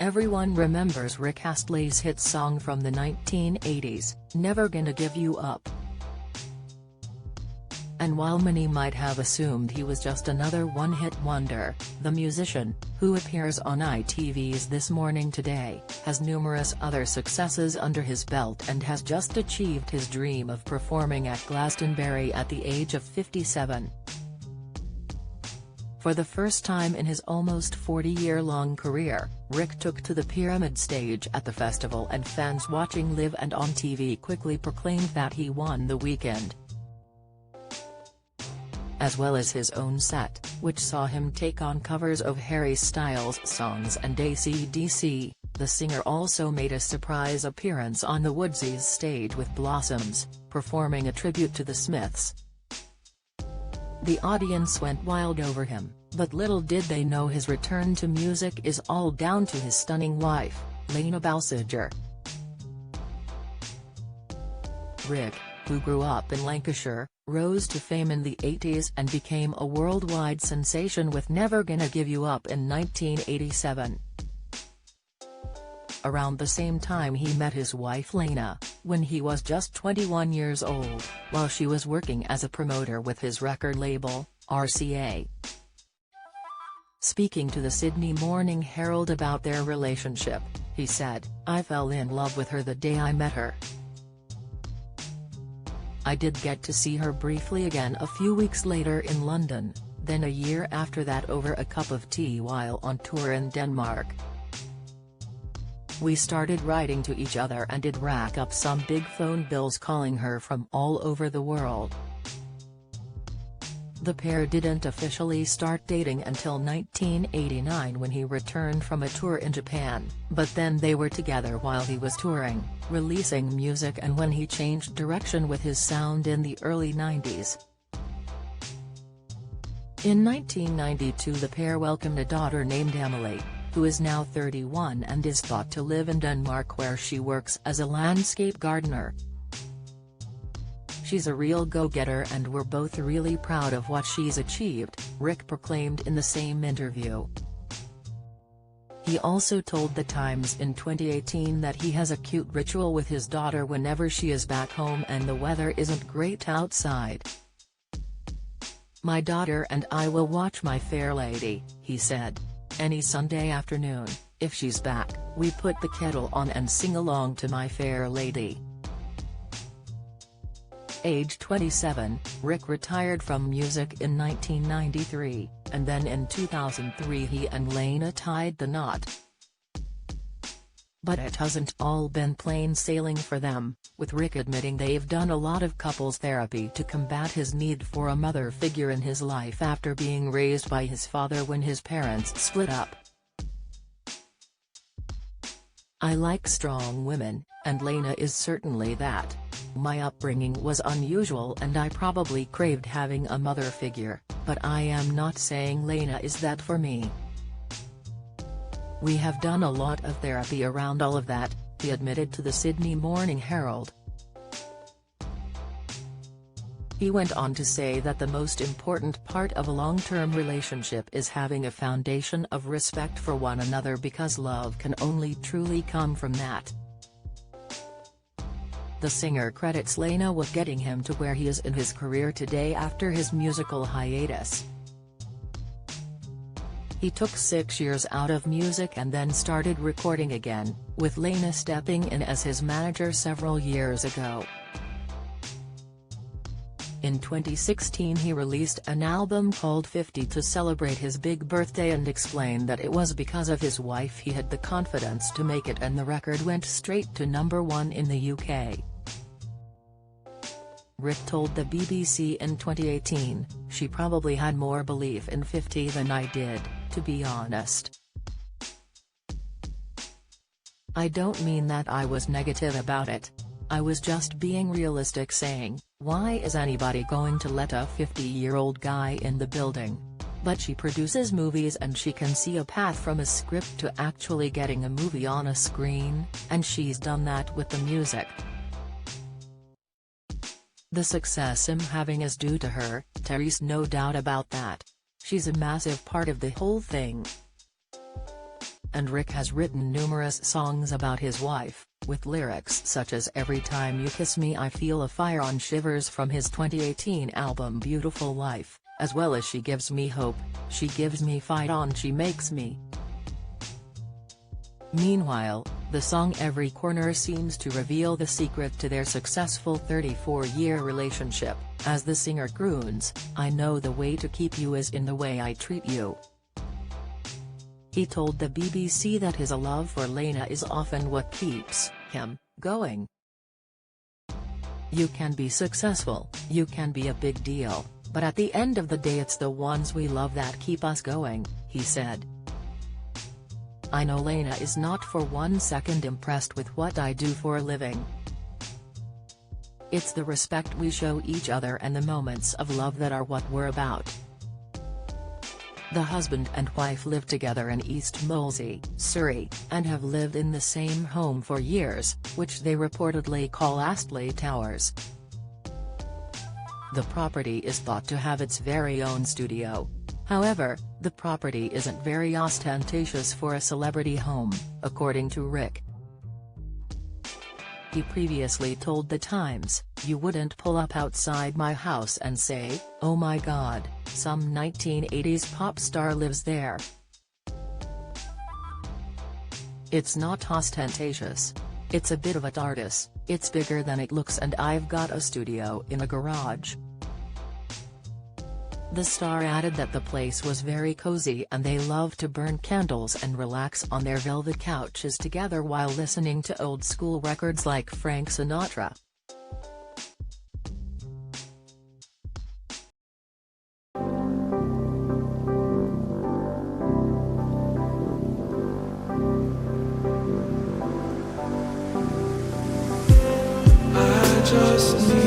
Everyone remembers Rick Astley's hit song from the 1980s, Never Gonna Give You Up. And while many might have assumed he was just another one-hit wonder, the musician, who appears on ITV's This Morning Today, has numerous other successes under his belt and has just achieved his dream of performing at Glastonbury at the age of 57. For the first time in his almost 40-year-long career, Rick took to the Pyramid stage at the festival, and fans watching live and on TV quickly proclaimed that he won the weekend. As well as his own set, which saw him take on covers of Harry Styles' songs and AC/DC, the singer also made a surprise appearance on the Woodsies stage with Blossoms, performing a tribute to the Smiths. The audience went wild over him, but little did they know his return to music is all down to his stunning wife, Lena Balsiger. Rick, who grew up in Lancashire, rose to fame in the 80s and became a worldwide sensation with Never Gonna Give You Up in 1987. Around the same time he met his wife Lena, when he was just 21 years old, while she was working as a promoter with his record label, RCA. Speaking to the Sydney Morning Herald about their relationship, he said, "I fell in love with her the day I met her. I did get to see her briefly again a few weeks later in London, then a year after that over a cup of tea while on tour in Denmark. We started writing to each other and did rack up some big phone bills calling her from all over the world." The pair didn't officially start dating until 1989 when he returned from a tour in Japan, but then they were together while he was touring, releasing music, and when he changed direction with his sound in the early 90s. In 1992 the pair welcomed a daughter named Emily, who is now 31 and is thought to live in Denmark, where she works as a landscape gardener. "She's a real go-getter and we're both really proud of what she's achieved," Rick proclaimed in the same interview. He also told The Times in 2018 that he has a cute ritual with his daughter whenever she is back home and the weather isn't great outside. "My daughter and I will watch My Fair Lady," he said. "Any Sunday afternoon, if she's back, we put the kettle on and sing along to My Fair Lady." Age 27, Rick retired from music in 1993, and then in 2003 he and Lena tied the knot. But it hasn't all been plain sailing for them, with Rick admitting they've done a lot of couples therapy to combat his need for a mother figure in his life after being raised by his father when his parents split up. "I like strong women, and Lena is certainly that. My upbringing was unusual and I probably craved having a mother figure, but I am not saying Lena is that for me. We have done a lot of therapy around all of that," he admitted to the Sydney Morning Herald. He went on to say that the most important part of a long-term relationship is having a foundation of respect for one another, because love can only truly come from that. The singer credits Lena with getting him to where he is in his career today after his musical hiatus. He took 6 years out of music and then started recording again, with Lena stepping in as his manager several years ago. In 2016 he released an album called 50 to celebrate his big birthday and explained that it was because of his wife he had the confidence to make it, and the record went straight to #1 in the UK. Rick told the BBC in 2018, "She probably had more belief in 50 than I did, to be honest. I don't mean that I was negative about it. I was just being realistic, saying, why is anybody going to let a 50-year-old guy in the building? But she produces movies and she can see a path from a script to actually getting a movie on a screen, and she's done that with the music. The success I'm having is due to her, there's no doubt about that. She's a massive part of the whole thing." and Rick has written numerous songs about his wife, with lyrics such as "Every time you kiss me I feel a fire on" Shivers from his 2018 album Beautiful Life, as well as "She gives me hope, she gives me fight on, she makes me." Meanwhile, the song Every Corner seems to reveal the secret to their successful 34-year relationship, as the singer croons, "I know the way to keep you is in the way I treat you." He told the BBC that his love for Lena is often what keeps him going. "You can be successful, you can be a big deal, but at the end of the day it's the ones we love that keep us going," he said. "I know Lena is not for 1 second impressed with what I do for a living. It's the respect we show each other and the moments of love that are what we're about." The husband and wife live together in East Molesey, Surrey, and have lived in the same home for years, which they reportedly call Astley Towers. The property is thought to have its very own studio. However, the property isn't very ostentatious for a celebrity home, according to Rick. He previously told The Times, "You wouldn't pull up outside my house and say, 'Oh my God, some 1980s pop star lives there.' It's not ostentatious. It's a bit of a TARDIS, it's bigger than it looks and I've got a studio in a garage." The star added that the place was very cozy and they love to burn candles and relax on their velvet couches together while listening to old-school records like Frank Sinatra. I just